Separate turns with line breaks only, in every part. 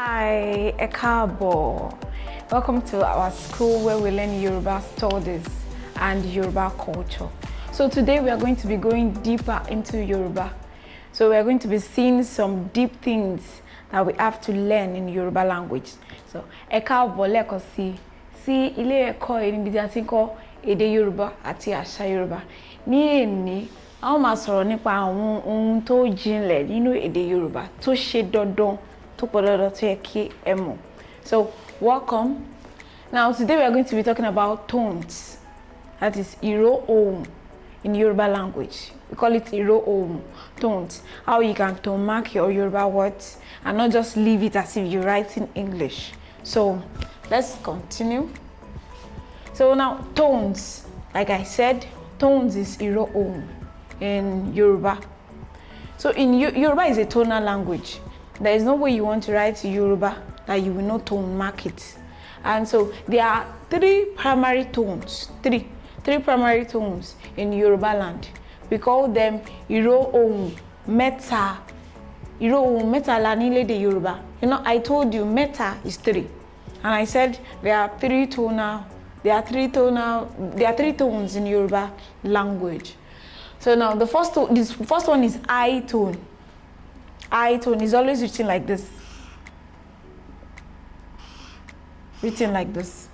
Hi, Ekabo. Welcome to our school where we learn Yoruba studies and Yoruba culture. So today we are going to be going deeper into Yoruba. So we are going to be seeing some deep things that we have to learn in Yoruba language. So Ekabo lẹ́ẹ̀kan sí ilé ẹ̀kọ́ níbi tí a ti ń kọ́ èdè Yorùbá àti àṣà Yorùbá. Ní èní, a ó máa sọ̀rọ̀ nípa àwọn ohun tó jinlẹ̀ nínú èdè Yorùbá tó ṣe dandan tó pọ̀ dandan tó yẹ kí ẹ mọ̀. So welcome. Now today we are going to be talking about tones. That is ìró ohùn in Yoruba language. We call it ìró ohùn, tones. How you can tone mark your Yoruba words and not just leave it as if you write in English. So let's continue. So now tones, like I said, tones is ìró ohùn in Yoruba. So in Yoruba is a tonal language. There is no way you want to write Yoruba that you will not tone mark it. And so there are three primary tones primary tones in Yoruba land. We call them ìró ohùn mẹ́ta. Ìró ohùn mẹ́ta la ní lédè Yoruba. You know, I told you mẹ́ta is three. And I said there are three tones in Yoruba language. So now the first one is I tone. I tone is always written like this. Written like this.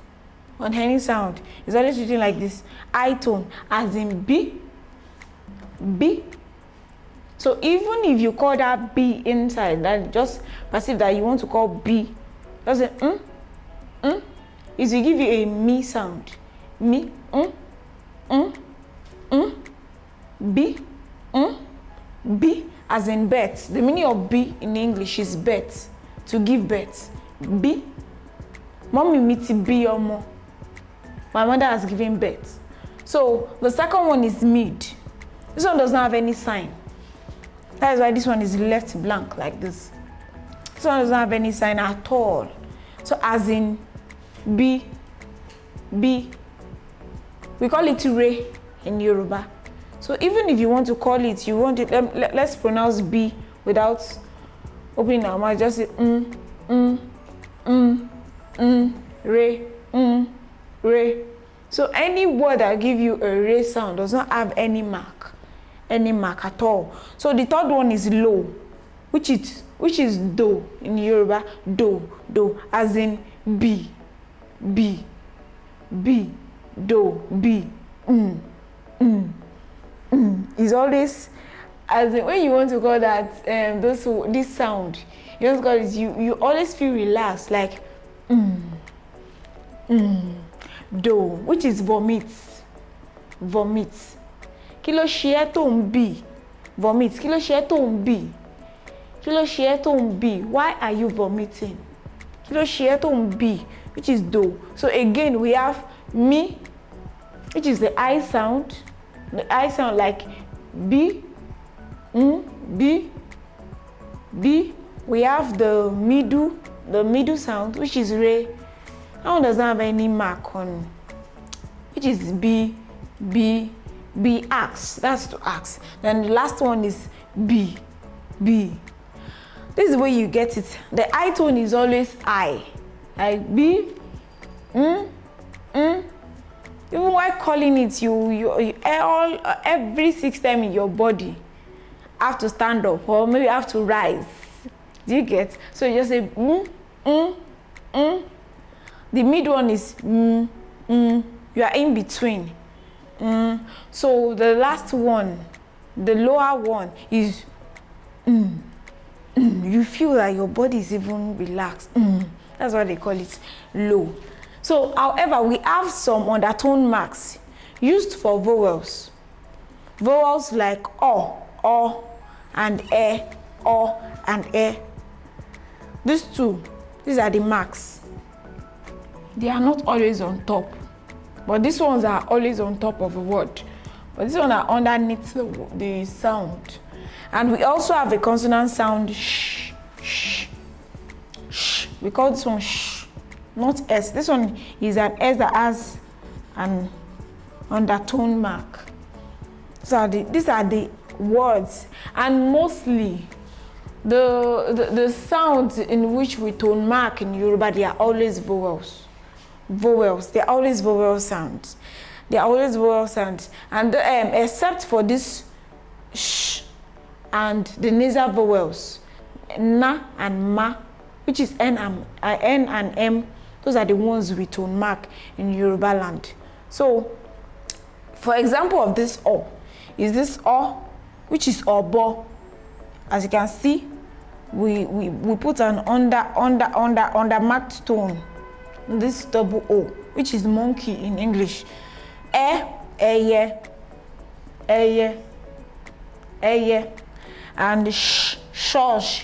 On any sound, it's always written like this. I tone, as in B. B. So even if you call that B inside, that just perceive that you want to call B. Just say is to give you a me sound. Me, B, B, as in birth. The meaning of B in English is birth, to give birth. B. Mommy mi ti bí ọmọ. My mother has given birth. So the second one is mid. This one does not have any sign. That is why this one is left blank like this. This one does not have any sign at all. So as in B, B. We call it re in Yoruba. So even if you want to call it, let's pronounce B without opening our mouth. Just say re, re. So any word that give you a re sound does not have any mark at all. So the third one is low, which is do in Yoruba. Do, as in B, B, B, do, B, is always, as in when you want to call that this sound, you want to call it, you always feel relaxed, like do, which is vomit. Vomit. Kí ló ṣe ẹ́ tó ń bì? Vomit. Kí ló ṣe ẹ́ tó ń bì? Kí ló ṣe ẹ́ tó ń bì? Why are you vomiting? Kí ló ṣe ẹ́ tó ń bì? Which is do. So again we have me, which is the I sound. The I sound like B, B, B. We have the middle sound, which is re. That one does not have any mark on, which is B, B, B, axe. That's to axe. Then the last one is B, B. This is where you get it. The I tone is always I, like B, Even while calling it, every system in your body have to stand up or maybe have to rise. Do you get? So you just say The mid one is You are in between. So the last one, the lower one is You feel like your body is even relaxed. That's why they call it low. So, however, we have some undertone marks used for vowels. Vowels like o and o and e. These are the marks. They are not always on top, but these ones are always on top of a word. But these ones are underneath the sound. And we also have a consonant sound sh, sh, sh. We call this one sh, not S. This one is an S that has an undertone mark. So these are the words, and mostly The sounds in which we tone mark in Yoruba, they are always vowels. Vowels, they're always vowel sounds. They're always vowel sounds. And except for this sh and the nasal vowels, na and ma, which is n and m, those are the ones we tone mark in Yoruba land. So, for example of this o, is this o, which is obo. As you can see, we put an under marked tone, this double o, which is monkey in English. Eye, and shosh.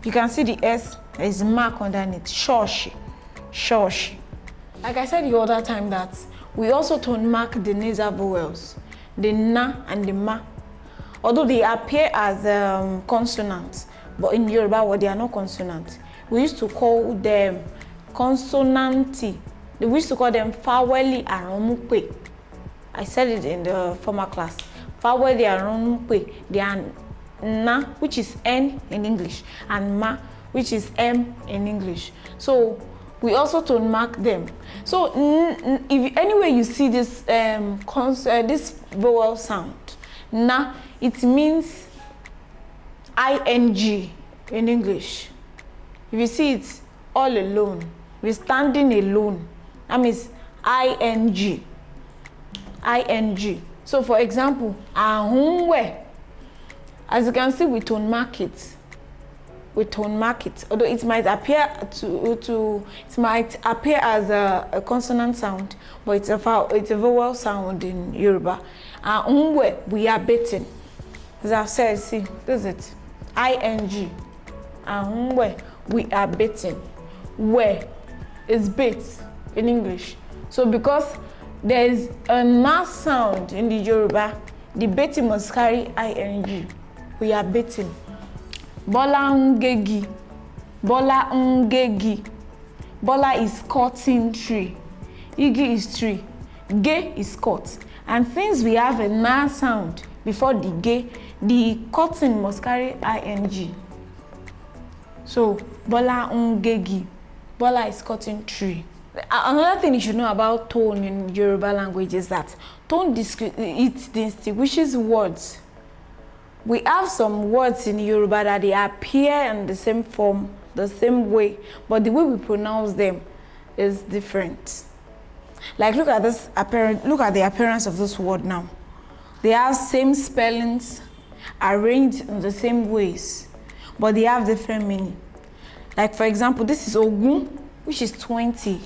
You can see the s is marked underneath. Shosh. Like I said the other time that we also tone mark the nasal vowels, the na and the ma. Although they appear as consonants, but in Yoruba, they are not consonants. We used to call them consonanti. We used to call them faweli aromupe. I said it in the former class. Faweli aromupe. They are na, which is n in English, and ma, which is m in English. So we also tone mark them. So if anywhere you see this this vowel sound, na, it means ing in English. If you see it all alone, we're standing alone, that means ing. So for example, ahunwe, as you can see, we tone mark it. Although it might appear as a consonant sound, but it's a vowel sound in Yoruba. Ahunwe, we are betting. As I've said, see, this is it. ing. Ahunwe, we are betting. Where is bet in English. So because there is a na sound in the Yoruba, the betting must carry ing. We are betting. Bola ngegi. Bola is cutting tree. Igi is tree. Ge is cut. And since we have a na sound before the ge, the cutting must carry ing. So bola ngegi. Bola is cutting tree. Another thing you should know about tone in Yoruba language is that tone distinguishes words. We have some words in Yoruba that they appear in the same form, the same way, but the way we pronounce them is different. Like look at the appearance of this word now. They have same spellings, arranged in the same ways, but they have different meaning. Like for example, this is Ogun, which is 20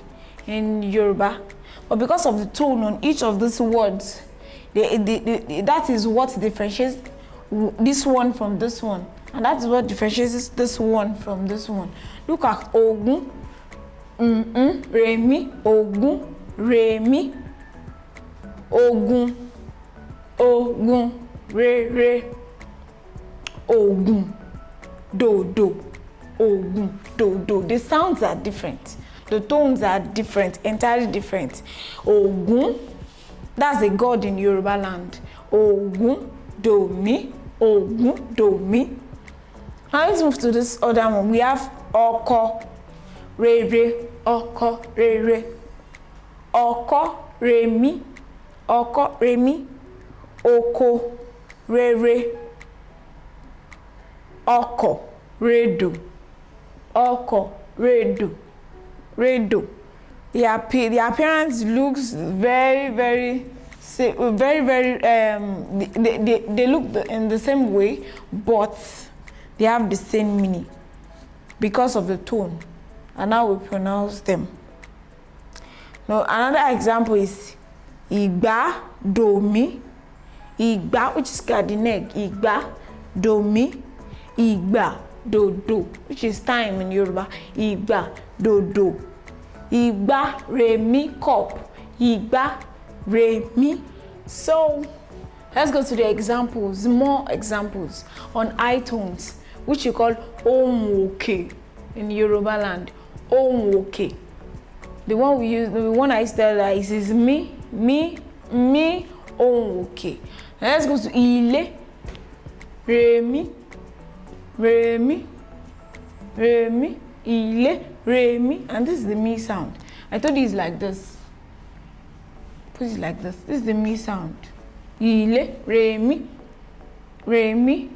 in Yoruba, but because of the tone on each of these words, that is what differentiates this one from this one, and that's what differentiates this one from this one. Look at Ogun, Remi, Ogun, Remi, Ogun, Re, Ogun, Do, Ogun, Do. The sounds are different. The tones are different, entirely different. Ogun, that's a god in Yoruba land. Ogun, Do, Mi. Ogun, Do, Mi. Now let's move to this other one. We have Oko, Re, Oko, Re. Oko, Re, Mi. Oko, Re, Mi. Oko, Re. Oko, Redo. Oko, Redo. The appearance looks very they look in the same way, but they have the same meaning because of the tone and how we pronounce them. Now another example is Igba, Do, Mi. Igba, which is Kadineg. Igba, Do, Mi. Igba, Do, which is time in Yoruba. Igba, Do. Igba, Re, Mi, cup. Igba, Re, Mi. So let's go to the examples, more examples on high tones, which you call Onwoke in Yoruba land. Onwoke. The one I tell is me, Onwoke. Let's go to Ile, Re, Mi. re, mi, ile, re, mi, and this is the mi sound. I told you it's like this. Put it like this. This is the mi sound. Ile, re, mi, re, mi.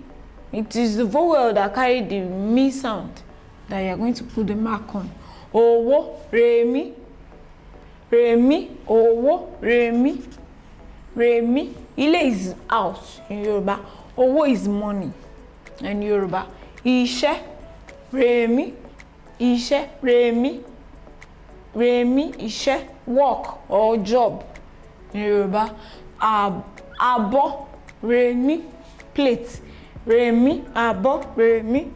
It is the vowel that carry the mi sound that you are going to put the mark on. Owo, re, mi, owo, re, mi, Ile is house in Yoruba. Owo is money in Yoruba. Ise, re, mi, ise, re, mi, ise, work or job in Yoruba. Abo, re, mi, plate, re, mi, abo, re, mi,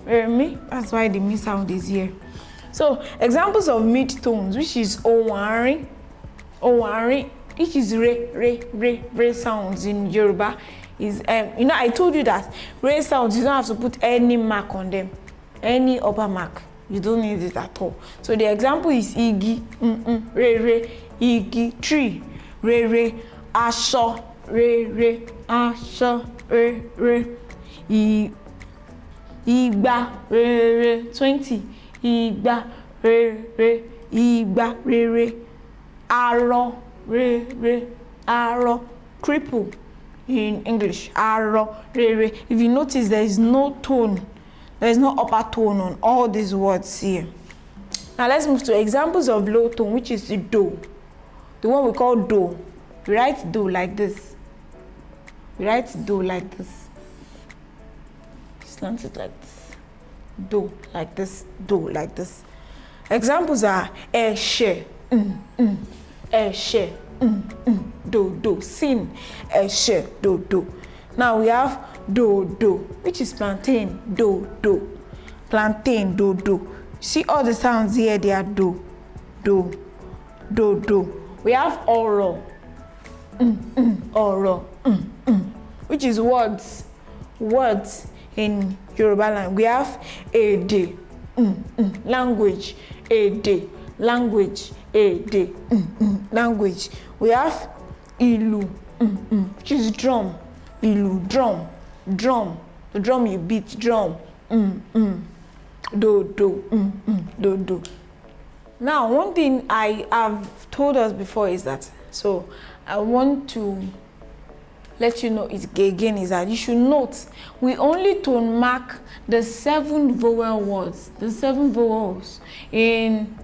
re, mi. That's why the mi sound is here. So examples of mid-tones, which is owarin, which is re sounds in Yoruba, is I told you that re sounds, you don't have to put any mark on them, any upper mark. You don't need it at all. So the example is igi, re, igi, tree, re, aṣọ, re, aṣọ, re, igba, re, 20, igba, re, igba, re, arọ, re, arọ, cripple in English, arọ, re. If you notice, there is no tone, there is no upper tone on all these words here. Now let's move to examples of low tone, which is the do, the one we call do. We write do like this. We write do like this. Slant it like this. Do like this. Do like this. Examples are eshe, eshe, do, sin, eshe, do. Now we have do, which is plantain, do, plantain, do. See all the sounds here, they are do. We have oro, oro, which is words in Yoruba language. We have ede, language, ede, language, ede, language. We have ilu, which is drum, ilu, drum, the drum you beat, drum, do. Now, one thing I have told us before is that, so I want to let you know it again, is that you should note we only tone mark the 7 vowel words, the 7 vowels in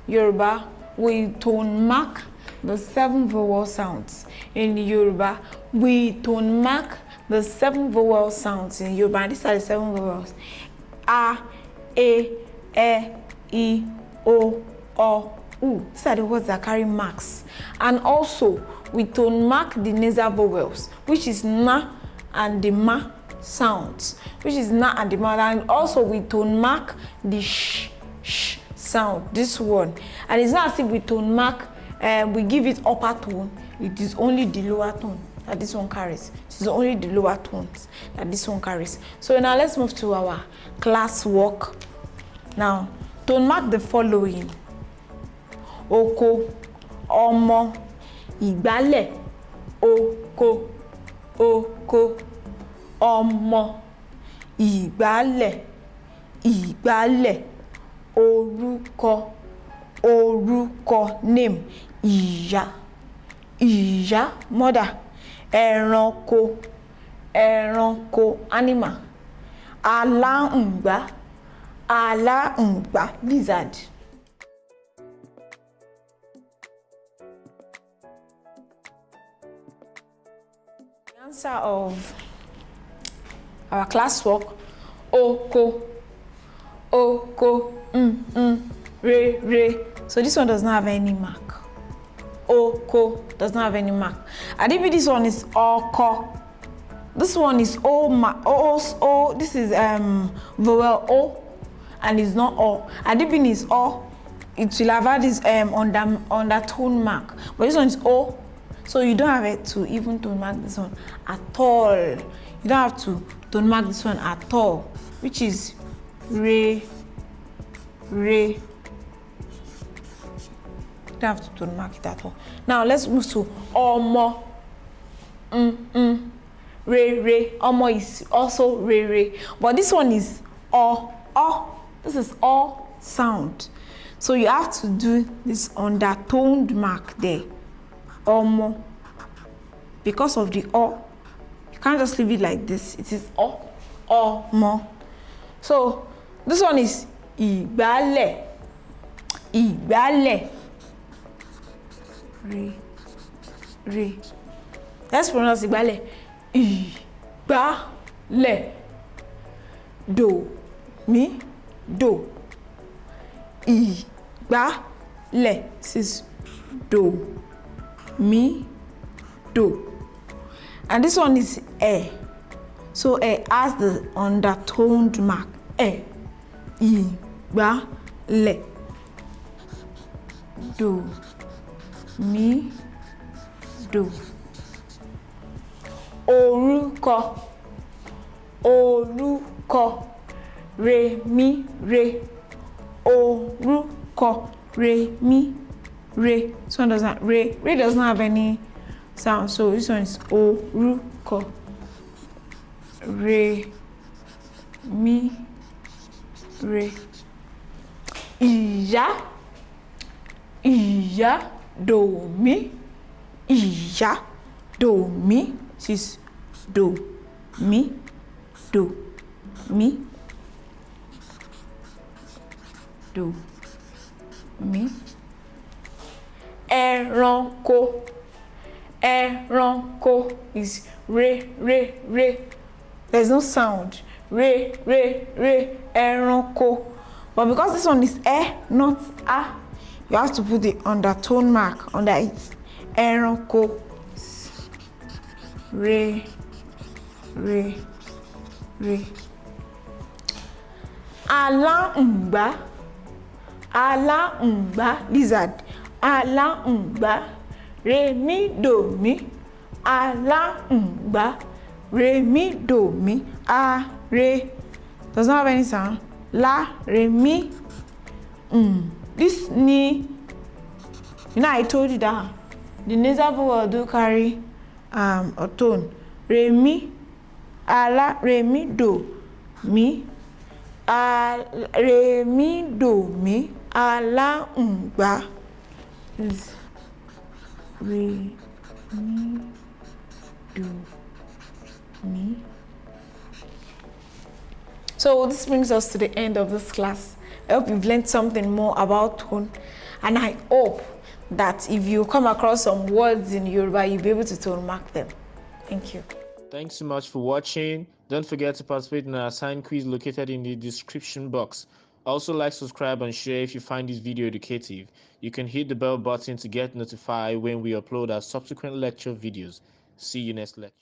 Yoruba. We tone mark the 7 vowel sounds in Yoruba. We tone mark the 7 vowel sounds in Yoruba. And these are the 7 vowels: a, e, I, o, u. These are the words that carry marks. And also we tone mark the nasal vowels, which is na and the ma sounds, which is na and the ma. And also we tone mark the sh sound, this one. And it's not as if we tone mark, we give it upper tone. It is only the lower tone that this one carries. It is only the lower tones that this one carries. So now let's move to our class work. Now, tone mark the following: oko, ọmọ, ìgbálẹ̀, oko, ọmọ, ìgbálẹ̀, orúkọ, name, ìyá, mother, ẹranko, animal, aláǹgbá, lizard. The answer of our classwork: oko, re. So this one does not have any mark. Oko does not have any mark. And if this one is oko, this one is o. This is vowel o, and it's not o. And if it is o, it will have had this under tone mark. But this one is o, so you don't have it to even tone mark this one at all. You don't have to tone mark this one at all, which is re. You don't have to tone mark it at all. Now let's move to omo, re re. Omo is also re re, but this one is o o. This is o sound, so you have to do this undertoned mark there, omo, because of the o. You can't just leave it like this. It is o omo. So this one is ìgbálẹ̀, ìgbálẹ̀, re re. Let's pronounce ìgbálẹ̀, ìgbálẹ̀, do mi do, ìgbálẹ̀. This is do mi do, and this one is ẹ. So ẹ has the undertoned mark, ẹ, ìgbálẹ̀, do mi do. Orúkọ, orúkọ, re mi re, orúkọ, re mi re. This one doesn't, re does not have any sound, so this one is orúkọ, re mi re. Ìyá, ìyá, do mi, ìyá, do mi. This is do mi do mi do mi. Ẹranko, ẹranko is re re re. There's no sound, re re re, ẹranko. But because this one is ẹ, not a, you have to put the undertone mark under it. Ẹranko, re re re. Aláǹgbá, aláǹgbá, lizard, aláǹgbá, re mi do mi, aláǹgbá, re mi do mi, a re does not have any sound, la re mi. This ni, you know, I told you that the nasal vowel do carry a tone. Re mi, ala, re mi do mi, re mi do mi, aláǹgbá is re mi do mi. So this brings us to the end of this class. I hope you've learned something more about tone, and I hope that if you come across some words in Yoruba, you'll be able to tone mark them. Thank you.
Thanks so much for watching. Don't forget to participate in our assigned quiz located in the description box. Also, like, subscribe, and share if you find this video educative. You can hit the bell button to get notified when we upload our subsequent lecture videos. See you next lecture.